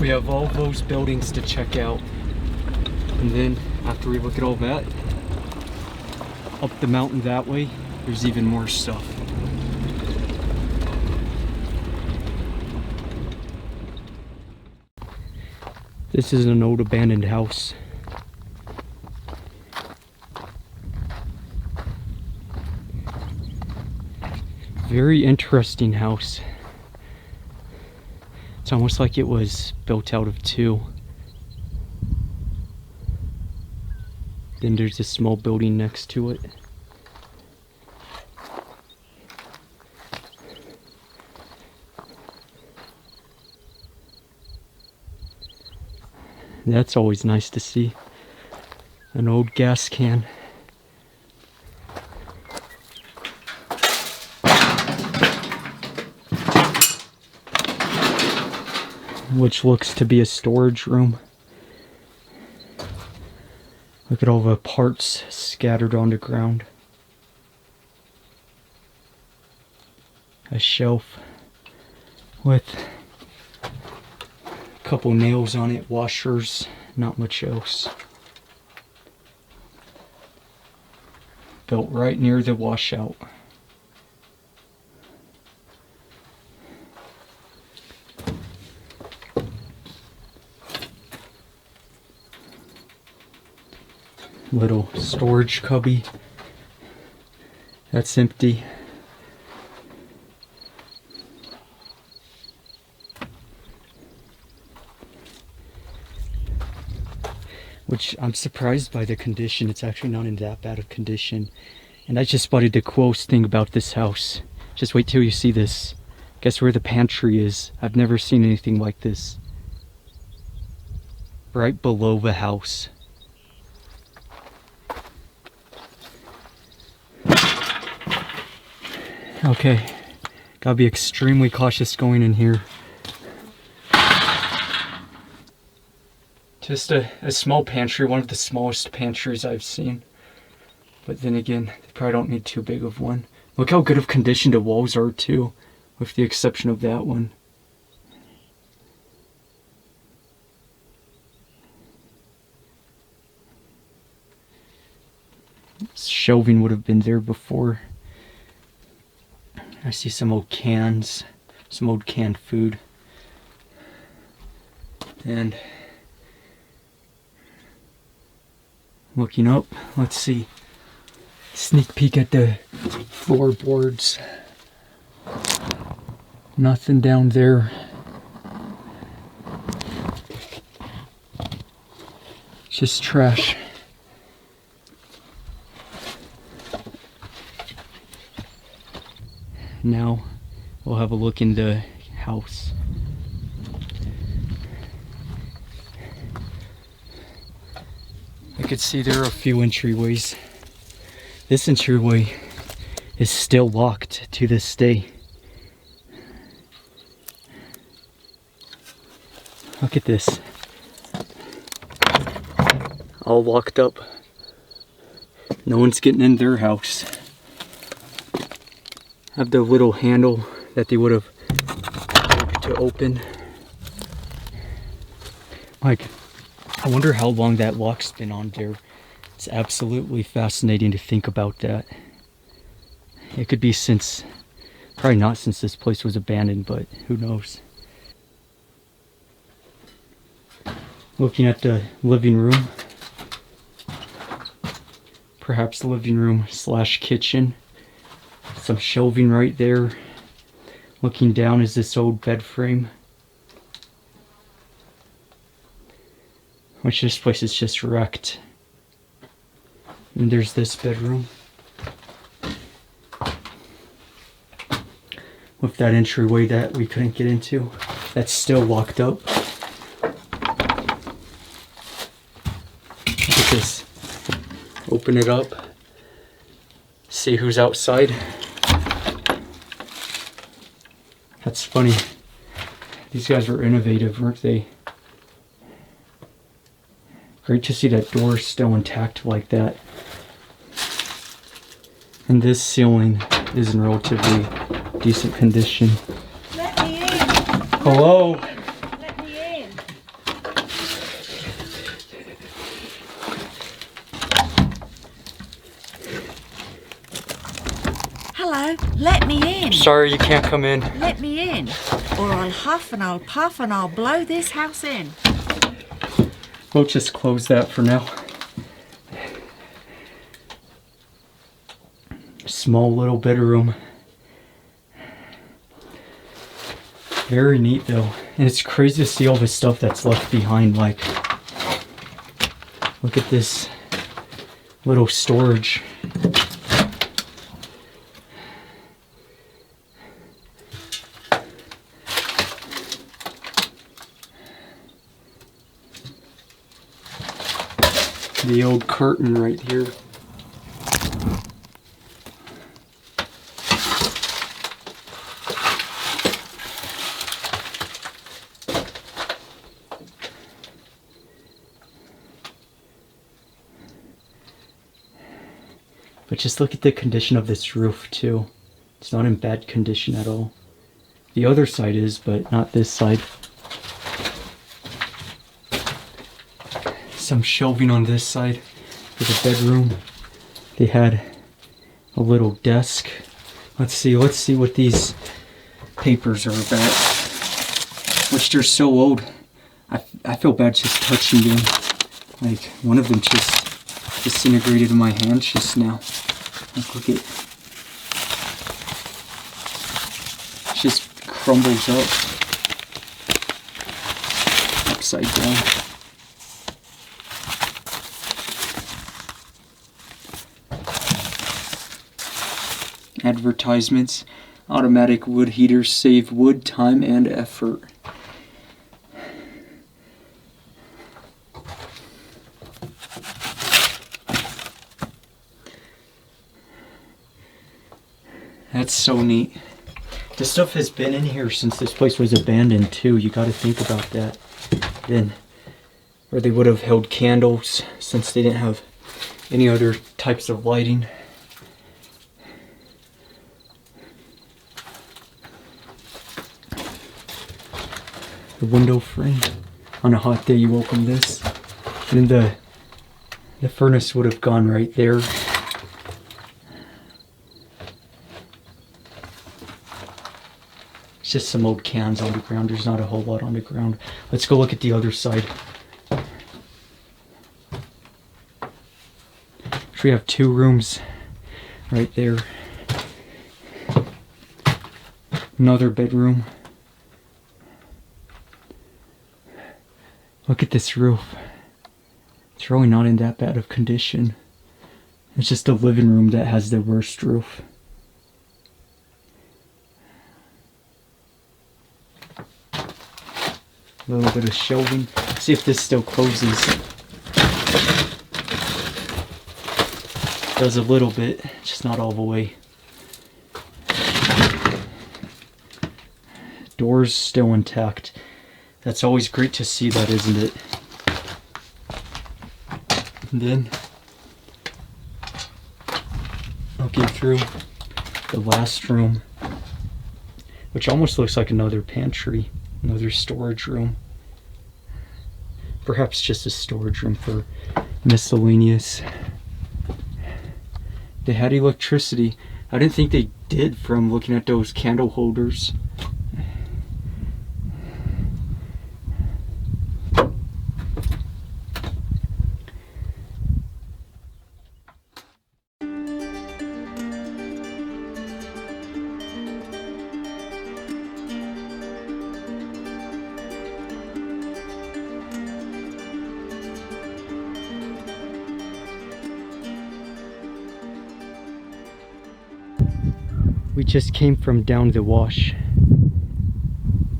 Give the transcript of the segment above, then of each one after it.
We have all those buildings to check out. And then after we look at all that, up the mountain that way, there's even more stuff. This is an old abandoned house. Very interesting house. It's almost like it was built out of two. Then there's a small building next to it. That's always nice to see. An old gas can. Which looks to be a storage room. Look at all the parts scattered on the ground. A shelf with a couple nails on it, washers, not much else. Built right near the washout. Little storage cubby. That's empty. Which I'm surprised by the condition. It's actually not in that bad of condition. And I just spotted the coolest thing about this house. Just wait till you see this. Guess where the pantry is? I've never seen anything like this. Right below the house. Okay, gotta be extremely cautious going in here. Just a small pantry, one of the smallest pantries I've seen. But then again, they probably don't need too big of one. Look how good of condition the walls are too, with the exception of that one. Shelving would have been there before. I see some old cans, some old canned food. And looking up, let's see. Sneak peek at the floorboards. Nothing down there. Just trash. Now we'll have a look in the house. I could see there are a few entryways. This entryway is still locked to this day. Look at this. All locked up. No one's getting in their house. Have the little handle that they would have to open. Like, I wonder how long that lock's been on there. It's absolutely fascinating to think about that. It could be since, probably not since this place was abandoned, but who knows. Looking at the living room. Perhaps the living room / kitchen. Some shelving right there. Looking down is this old bed frame. Which this place is just wrecked. And there's this bedroom. With that entryway that we couldn't get into. That's still locked up. Look at this. Open it up. See who's outside. That's funny. These guys were innovative, weren't they? Great to see that door still intact like that. And this ceiling is in relatively decent condition. Let me in. Hello? Let me in. sorry, you can't come in. Let me in, or I'll huff and I'll puff and I'll blow this house in. We'll just close that for now. Small little bedroom. Very neat though. And it's crazy to see all the stuff that's left behind. Like, look at this little storage. The old curtain right here. But just look at the condition of this roof too. It's not in bad condition at all. The other side is, but not this side. Some shelving on this side for the bedroom. They had a little desk. Let's see what these papers are about. Which they're so old. I feel bad just touching them. Like, one of them just disintegrated in my hand just now. Like, look at it. It just crumbles up. Upside down. Advertisements. Automatic wood heaters save wood, time, and effort. That's so neat. This stuff has been in here since this place was abandoned too. You gotta think about that. Then, or they would have held candles since they didn't have any other types of lighting. The window frame. On a hot day you welcome this. And then the furnace would have gone right there. It's just some old cans on the ground. There's not a whole lot on the ground. Let's go look at the other side. We have 2 rooms right there. Another bedroom. Look at this roof. It's really not in that bad of condition. It's just the living room that has the worst roof. A little bit of shelving. See if this still closes. Does a little bit, just not all the way. Doors still intact. That's always great to see that, isn't it? And then, looking through the last room, which almost looks like another pantry, another storage room. Perhaps just a storage room for miscellaneous. They had electricity. I didn't think they did from looking at those candle holders. We just came from down the wash.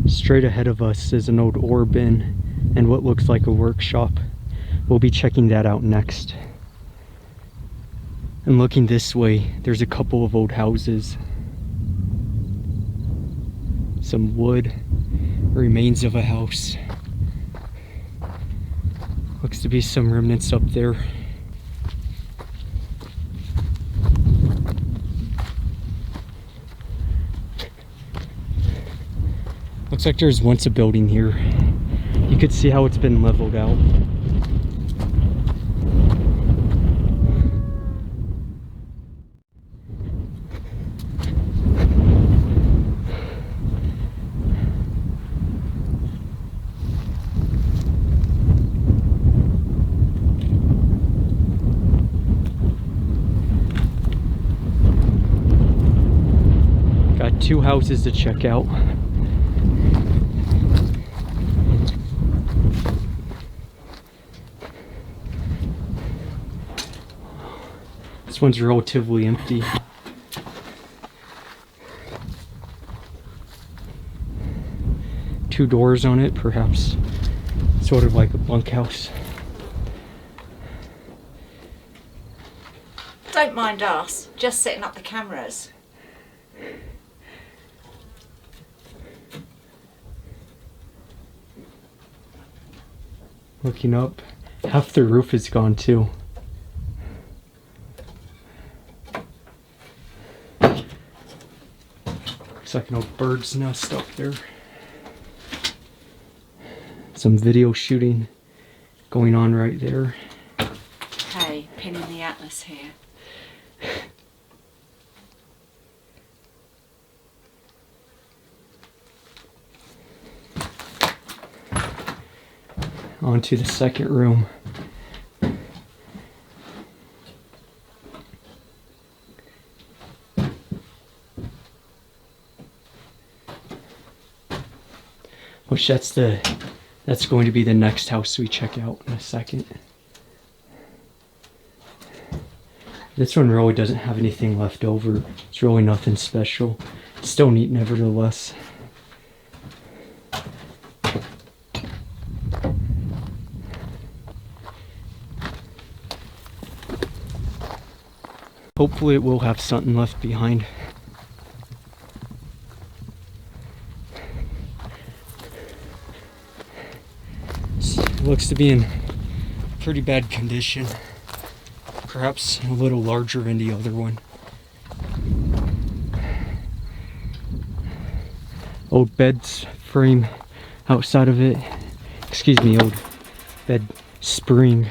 Straight ahead of us is an old ore bin and what looks like a workshop. We'll be checking that out next. And looking this way, there's a couple of old houses. Some wood, remains of a house. Looks to be some remnants up there. Looks like there's once a building here. You could see how it's been leveled out. 2 houses to check out. This one's relatively empty. Two doors on it, perhaps sort of like a bunkhouse. Don't mind us, just setting up the cameras. Looking up, half the roof is gone too. Looks like an old bird's nest up there. Some video shooting going on right there. Hey, pinning the atlas here. On to the second room. Which that's going to be the next house we check out in a second. This one really doesn't have anything left over. It's really nothing special. Still neat nevertheless. Hopefully it will have something left behind. It looks to be in pretty bad condition. Perhaps a little larger than the other one. Old bed frame outside of it. Excuse me, old bed spring.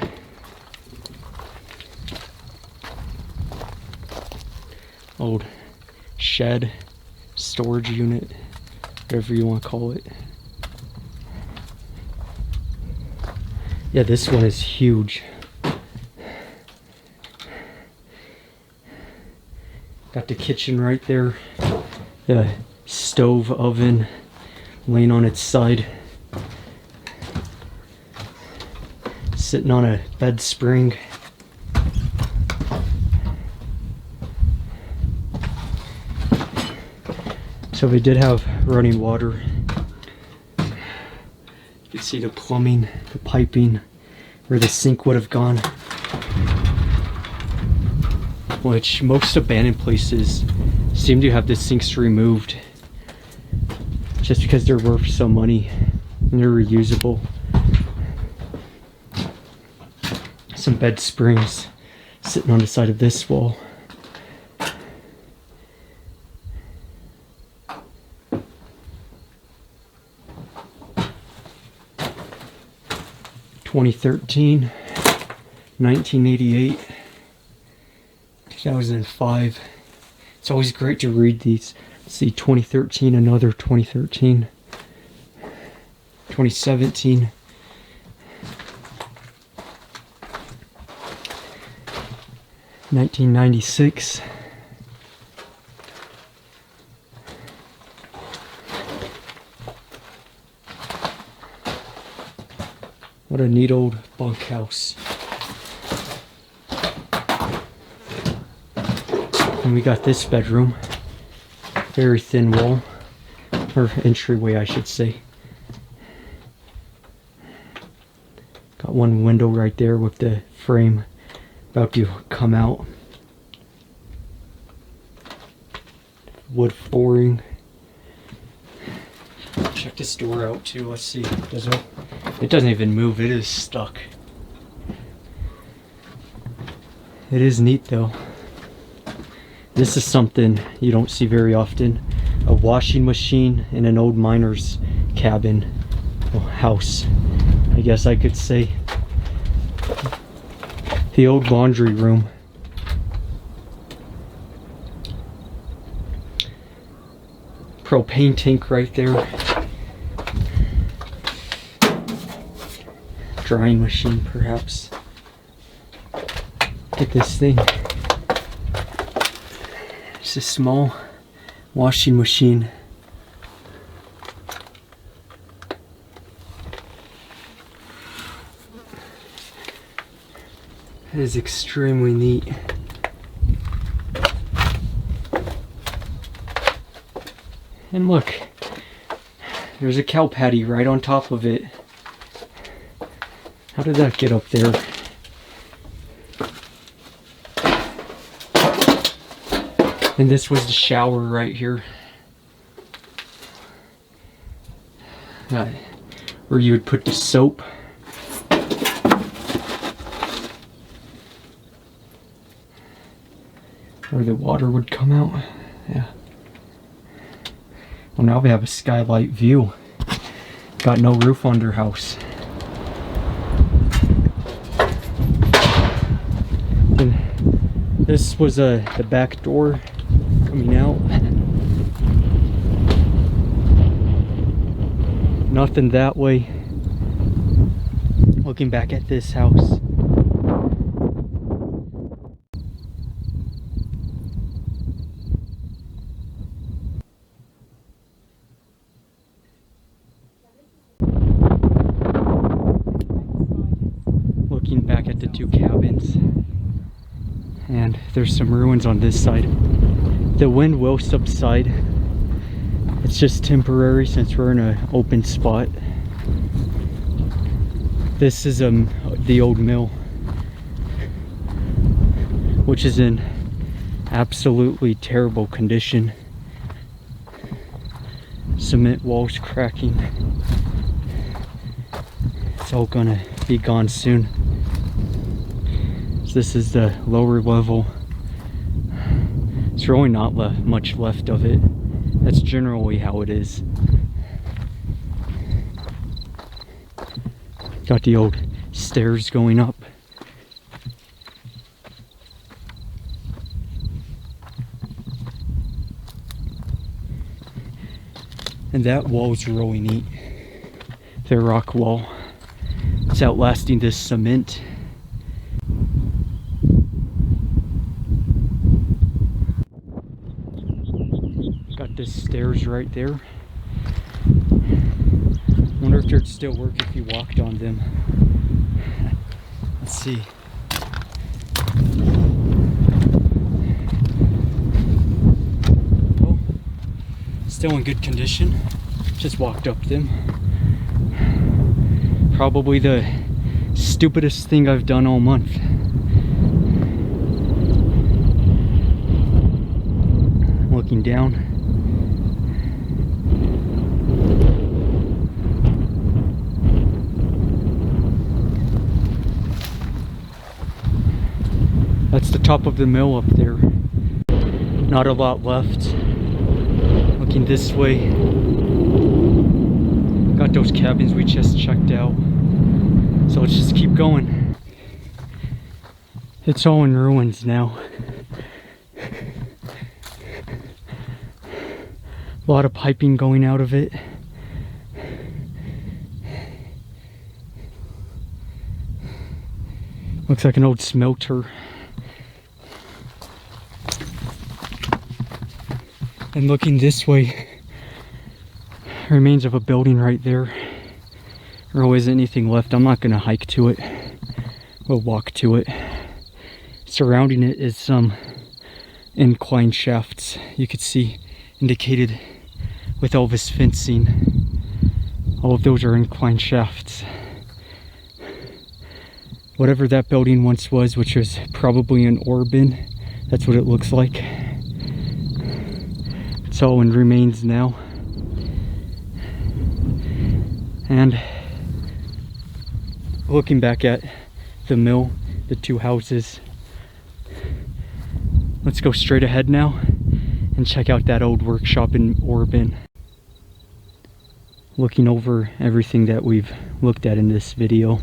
Old shed, storage unit, whatever you want to call it. Yeah, this one is huge. Got the kitchen right there. The stove oven laying on its side. Sitting on a bed spring. So we did have running water. You can see the plumbing, the piping, where the sink would have gone. Which most abandoned places seem to have the sinks removed. Just because they're worth some money and they're reusable. Some bed springs sitting on the side of this wall. (2013), 1988, 2005. It's always great to read these. Let's see, 2013, another 2013, 2017, 1996. What a neat old bunkhouse. And we got this bedroom. Very thin wall. Or entryway, I should say. Got one window right there with the frame about to come out. Wood flooring. Check this door out too. Let's see. It doesn't even move. It is stuck. It is neat though. This is something you don't see very often. A washing machine in an old miner's cabin. Or house, I guess I could say. The old laundry room. Propane tank right there. Drying machine, perhaps. Look at this thing. It's a small washing machine. It is extremely neat. And look, there's a cow patty right on top of it. How did that get up there? And this was the shower right here. Where you would put the soap. Where the water would come out. Yeah. Well, now we have a skylight view. Got no roof under house. And this was the back door coming out. Nothing that way. Looking back at this house. Looking back at the two cabins. And there's some ruins on this side. The wind will subside. It's just temporary since we're in an open spot. This is the old mill, which is in absolutely terrible condition. Cement walls cracking. It's all gonna be gone soon. So this is the lower level. It's really not much left of it. That's generally how it is. Got the old stairs going up. And that wall's really neat. The rock wall. It's outlasting this cement. Got the stairs right there. Wonder if they'd still work if you walked on them. Let's see. Oh, still in good condition. Just walked up them. Probably the stupidest thing I've done all month. Looking down. That's the top of the mill up there. Not a lot left. Looking this way. Got those cabins we just checked out. So let's just keep going. It's all in ruins now. A lot of piping going out of it. Looks like an old smelter. And looking this way, remains of a building right there. There always isn't anything left. I'm not gonna hike to it. We'll walk to it. Surrounding it is some incline shafts. You could see indicated with all this fencing. All of those are incline shafts. Whatever that building once was, which was probably an ore bin, that's what it looks like. It's all in remains now. And looking back at the mill, the two houses, let's go straight ahead now and check out that old workshop in ore bin. Looking over everything that we've looked at in this video.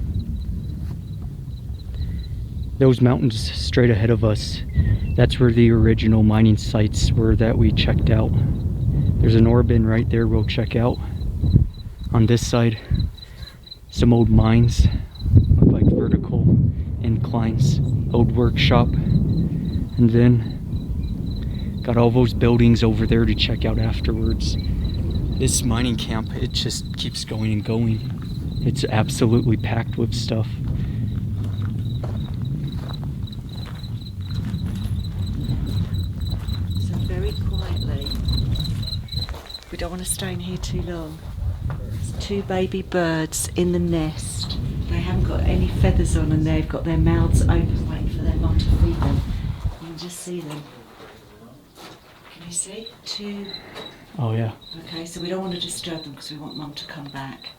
Those mountains straight ahead of us, that's where the original mining sites were that we checked out. There's an ore bin right there we'll check out. On this side, some old mines, look like vertical inclines, old workshop. And then Got all those buildings over there to check out afterwards. This mining camp, it just keeps going and going. It's absolutely packed with stuff. So very quietly, we don't want to stay in here too long. There's 2 baby birds in the nest. They haven't got any feathers on and they've got their mouths open waiting for their mum to feed them. You can just see them. Can you see? 2. Oh yeah. Okay, so we don't want to disturb them because we want mum to come back.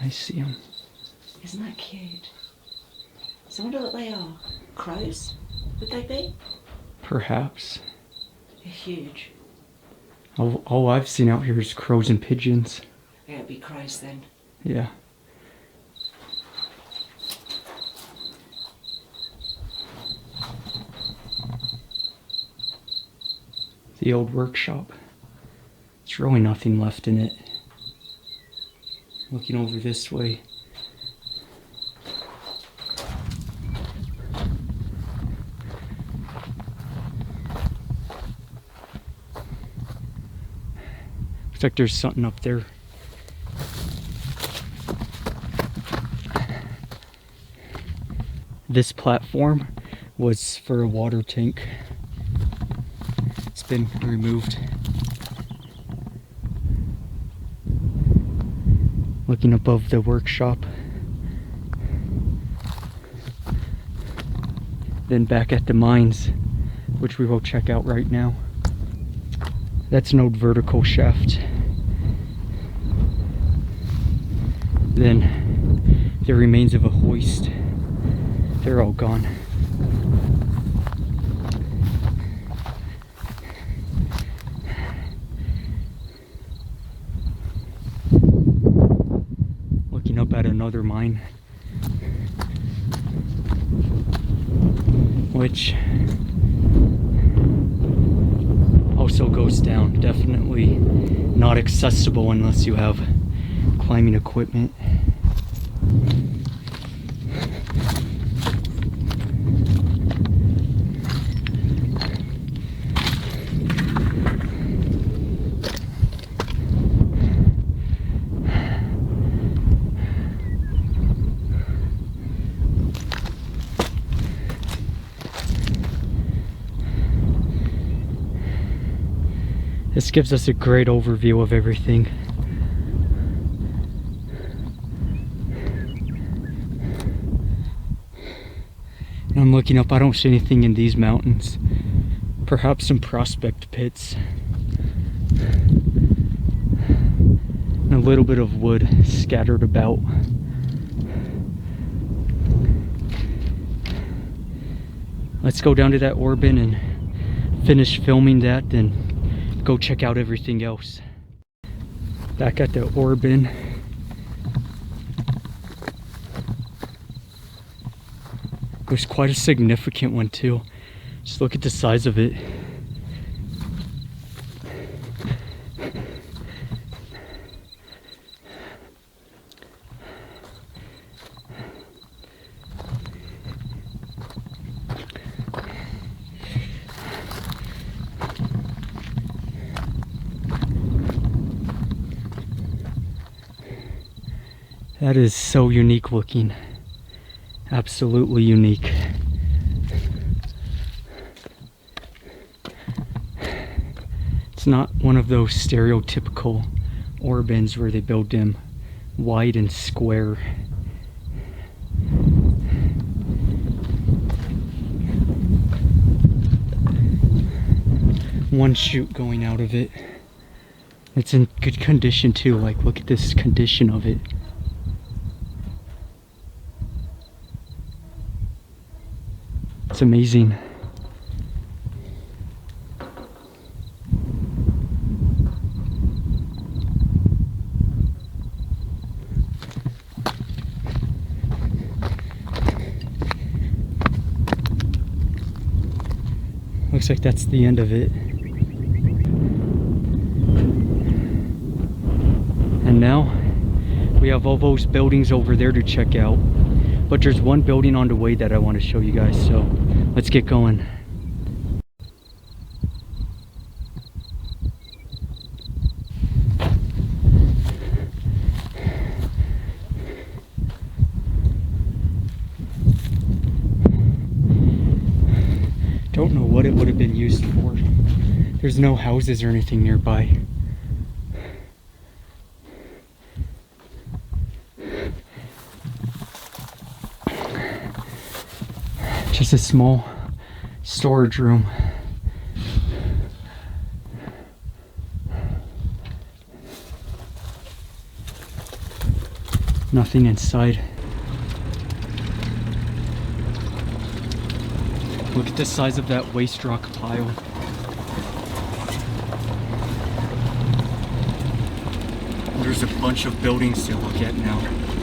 I see them. Isn't that cute? So I wonder what they are. Crows? Would they be? Perhaps. They're huge. All I've seen out here is crows and pigeons. Yeah, it'd be crows then. Yeah. The old workshop. There's really nothing left in it. Looking over this way. Looks like there's something up there. This platform was for a water tank. It's been removed. Looking above the workshop. Then back at the mines, which we will check out right now. That's an old vertical shaft. Then the remains of a hoist. They're all gone. Looking up at another mine, which also goes down. Definitely not accessible unless you have climbing equipment. This gives us a great overview of everything. And I'm looking up, I don't see anything in these mountains. Perhaps some prospect pits. And a little bit of wood scattered about. Let's go down to that ore bin and finish filming that, then go check out everything else. Back at the ore bin. It was quite a significant one too. Just look at the size of it. That is so unique looking. Absolutely unique. It's not one of those stereotypical ore bins where they build them wide and square. One chute going out of it. It's in good condition too. Like, look at this condition of it. It's amazing. Looks like that's the end of it. And now we have all those buildings over there to check out. But there's one building on the way that I want to show you guys, so Let's get going. Don't know what it would have been used for. There's no houses or anything nearby. Just a small storage room. Nothing inside. Look at the size of that waste rock pile. There's a bunch of buildings to look at now.